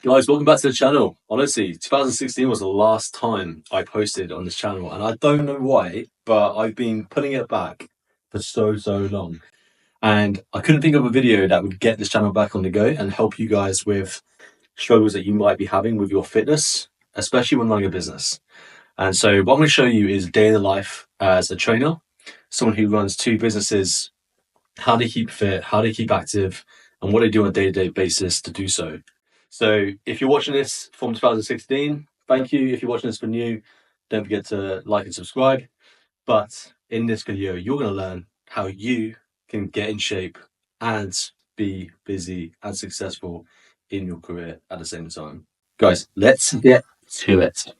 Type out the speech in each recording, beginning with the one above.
Guys, welcome back to the channel. Honestly, 2016 was the last time I posted on this channel, and I don't know why, but I've been putting it back for so long. And I couldn't think of a video that would get this channel back on the go and help you guys with struggles that you might be having with your fitness, especially when running a business. And so what I'm going to show you is day in the life as a trainer, someone who runs two businesses, how they keep fit, how they keep active, and what they do on a day-to-day basis to do so. So if you're watching this from 2016, thank you. If you're watching this for new, don't forget to like and subscribe. But in this video, you're going to learn how you can get in shape and be busy and successful in your career at the same time. Guys, let's get to it.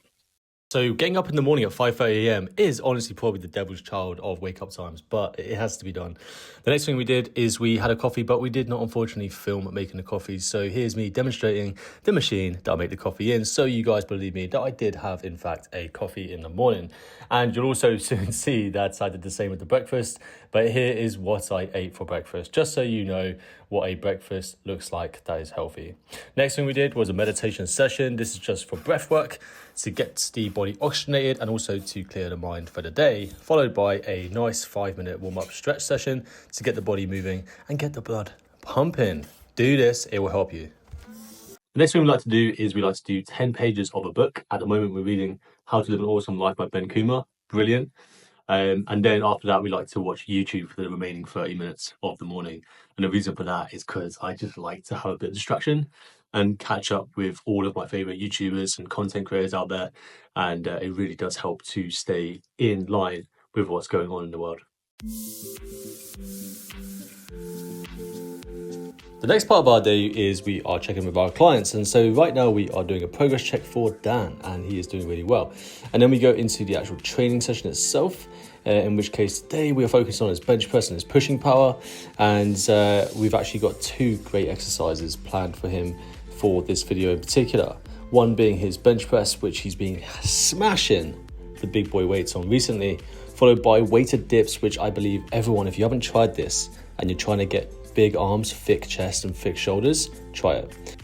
So getting up in the morning at 5:30 a.m. is honestly probably the devil's child of wake-up times, but it has to be done. The next thing we did is we had a coffee, but we did not unfortunately film making the coffee. So here's me demonstrating the machine that I make the coffee in, so you guys believe me that I did have, in fact, a coffee in the morning. And you'll also soon see that I did the same with the breakfast, but here is what I ate for breakfast, just so you know what a breakfast looks like that is healthy. Next thing we did was a meditation session. This is just for breath work to get the body oxygenated and also to clear the mind for the day, followed by a nice 5-minute warm-up stretch session to get the body moving and get the blood pumping. Do this, it will help you. The next thing we like to do is we like to do 10 pages of a book. At the moment, we're reading How to Live an Awesome Life by Ben Kumar. Brilliant. And then after that, we like to watch YouTube for the remaining 30 minutes of the morning. And the reason for that is because I just like to have a bit of distraction and catch up with all of my favorite YouTubers and content creators out there. And it really does help to stay in line with what's going on in the world. The next part of our day is we are checking with our clients. And so right now we are doing a progress check for Dan, and he is doing really well. And then we go into the actual training session itself, in which case today we are focused on his bench press and his pushing power. And we've actually got 2 great exercises planned for him for this video in particular. One being his bench press, which he's been smashing the big boy weights on recently, followed by weighted dips, which I believe everyone, if you haven't tried this and you're trying to get big arms, thick chest and thick shoulders, try it.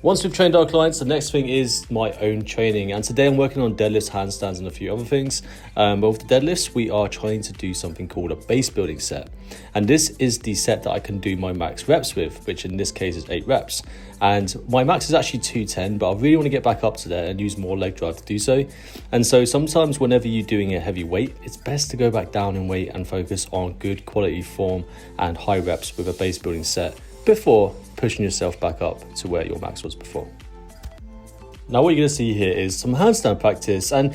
Once we've trained our clients, the next thing is my own training. And today I'm working on deadlifts, handstands and a few other things. But with the deadlifts, we are trying to do something called a base building set. And this is the set that I can do my max reps with, which in this case is 8 reps. And my max is actually 210, but I really want to get back up to there and use more leg drive to do so. And so sometimes whenever you're doing a heavy weight, it's best to go back down in weight and focus on good quality form and high reps with a base building set before pushing yourself back up to where your max was before. Now what you're going to see here is some handstand practice, and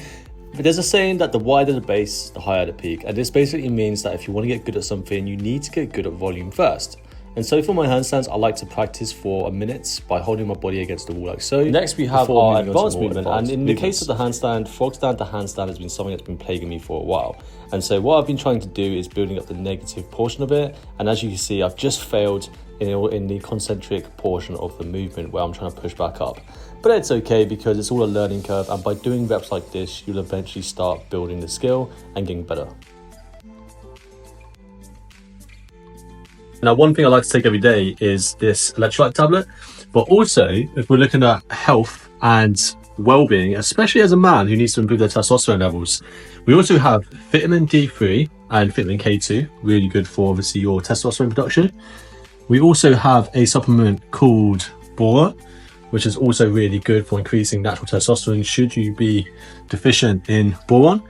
there's a saying that the wider the base, the higher the peak, and this basically means that if you want to get good at something, you need to get good at volume first. And so for my handstands, I like to practice for a minute by holding my body against the wall like so. Next we have our advanced movement, and in the case of the handstand, frog stand to handstand has been something that's been plaguing me for a while. And so what I've been trying to do is building up the negative portion of it, and as you can see, I've just failed in the concentric portion of the movement where I'm trying to push back up. But it's okay because it's all a learning curve, and by doing reps like this, you'll eventually start building the skill and getting better. Now, one thing I like to take every day is this electrolyte tablet, but also if we're looking at health and well-being, especially as a man who needs to improve their testosterone levels, we also have vitamin D3 and vitamin K2, really good for obviously your testosterone production. We also have a supplement called Boron, which is also really good for increasing natural testosterone should you be deficient in boron.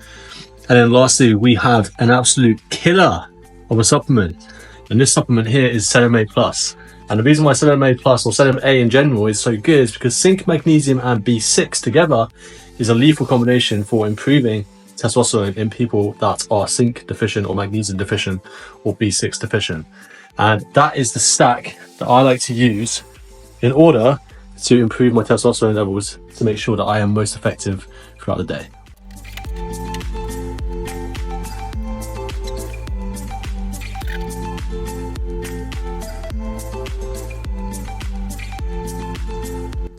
And then lastly, we have an absolute killer of a supplement. And this supplement here is Serum A Plus. And the reason why Serum A Plus or Serum A in general is so good is because zinc, magnesium and B6 together is a lethal combination for improving testosterone in people that are zinc deficient or magnesium deficient or B6 deficient. And that is the stack that I like to use in order to improve my testosterone levels to make sure that I am most effective throughout the day.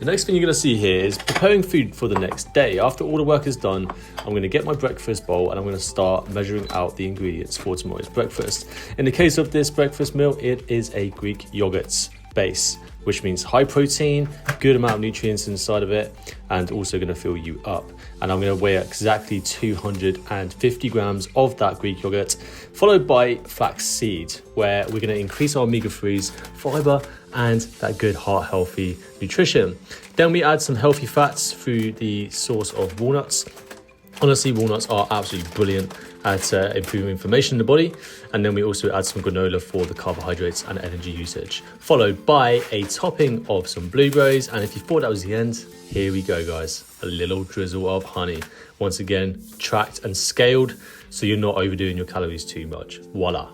The next thing you're going to see here is preparing food for the next day. After all the work is done, I'm going to get my breakfast bowl and I'm going to start measuring out the ingredients for tomorrow's breakfast. In the case of this breakfast meal, it is a Greek yogurt base. which means high protein, good amount of nutrients inside of it, and also going to fill you up. And I'm going to weigh exactly 250 grams of that Greek yogurt, followed by flaxseed, where we're going to increase our omega-3s, fiber, and that good heart healthy nutrition. Then we add some healthy fats through the source of walnuts. Honestly, walnuts are absolutely brilliant at improving inflammation in the body. And then we also add some granola for the carbohydrates and energy usage, followed by a topping of some blueberries. And if you thought that was the end, here we go, guys. A little drizzle of honey. Once again, tracked and scaled, so you're not overdoing your calories too much. Voila.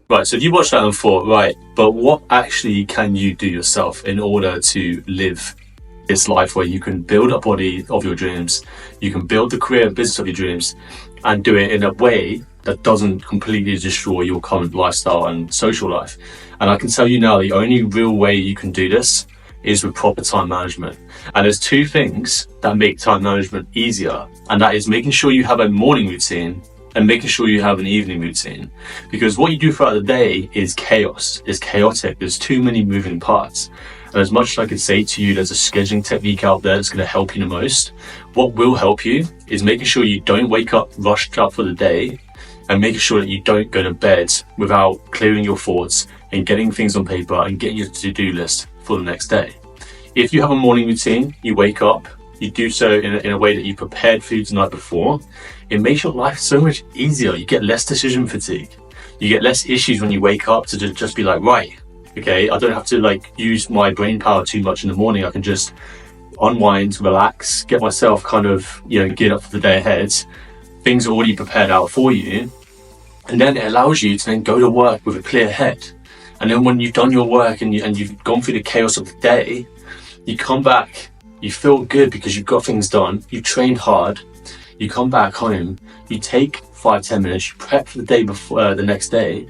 Right, so if you watched that and thought, right, but what actually can you do yourself in order to live this life where you can build a body of your dreams, you can build the career and business of your dreams, and do it in a way that doesn't completely destroy your current lifestyle and social life? And I can tell you now, the only real way you can do this is with proper time management. And there's two things that make time management easier, and that is making sure you have a morning routine and making sure you have an evening routine. Because what you do throughout the day is chaos, it's chaotic, there's too many moving parts. And as much as I could say to you, there's a scheduling technique out there that's going to help you the most. What will help you is making sure you don't wake up rushed up for the day, and making sure that you don't go to bed without clearing your thoughts and getting things on paper and getting your to-do list for the next day. If you have a morning routine, you wake up, you do so in a way that you prepared food the night before, it makes your life so much easier. You get less decision fatigue. You get less issues when you wake up to just be like, right, okay, I don't have to use my brain power too much in the morning. I can just unwind, relax, get myself kind of, geared up for the day ahead. Things are already prepared out for you. And then it allows you to then go to work with a clear head. And then when you've done your work and you've gone through the chaos of the day, you come back, you feel good because you've got things done, you trained hard, you come back home, you take 5-10 minutes, you prep for the day before, the next day,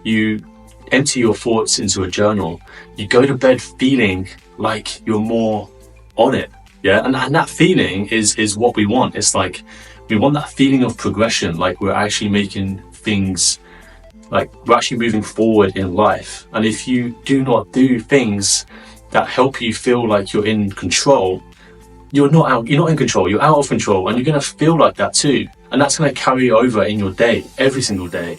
you empty your thoughts into a journal, you go to bed feeling like you're more on it. Yeah, and that feeling is what we want. It's like we want that feeling of progression, like we're actually making things, like we're actually moving forward in life. And if you do not do things that help you feel like you're in control, you're not in control, you're out of control, and you're going to feel like that too. And that's going to carry over in your day, every single day.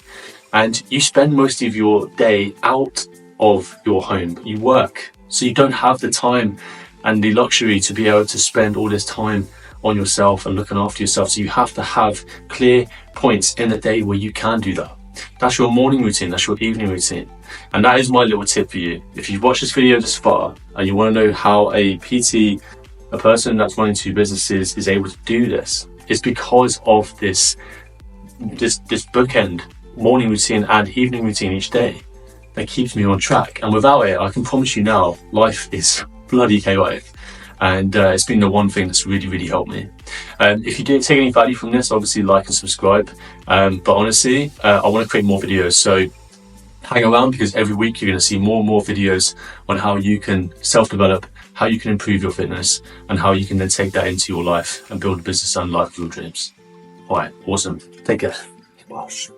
And you spend most of your day out of your home. You work, so you don't have the time and the luxury to be able to spend all this time on yourself and looking after yourself. So you have to have clear points in the day where you can do that. That's your morning routine, that's your evening routine. And that is my little tip for you. If you've watched this video this far and you want to know how a PT, a person that's running 2 businesses, is able to do this, it's because of this bookend morning routine and evening routine each day that keeps me on track. And without it, I can promise you now, life is bloody chaotic. And it's been the one thing that's really, really helped me. If you did take any value from this, obviously like and subscribe. But honestly, I want to create more videos. So hang around, because every week you're going to see more and more videos on how you can self-develop, how you can improve your fitness, and how you can then take that into your life and build a business and life of your dreams. All right, awesome. Take care. Gosh.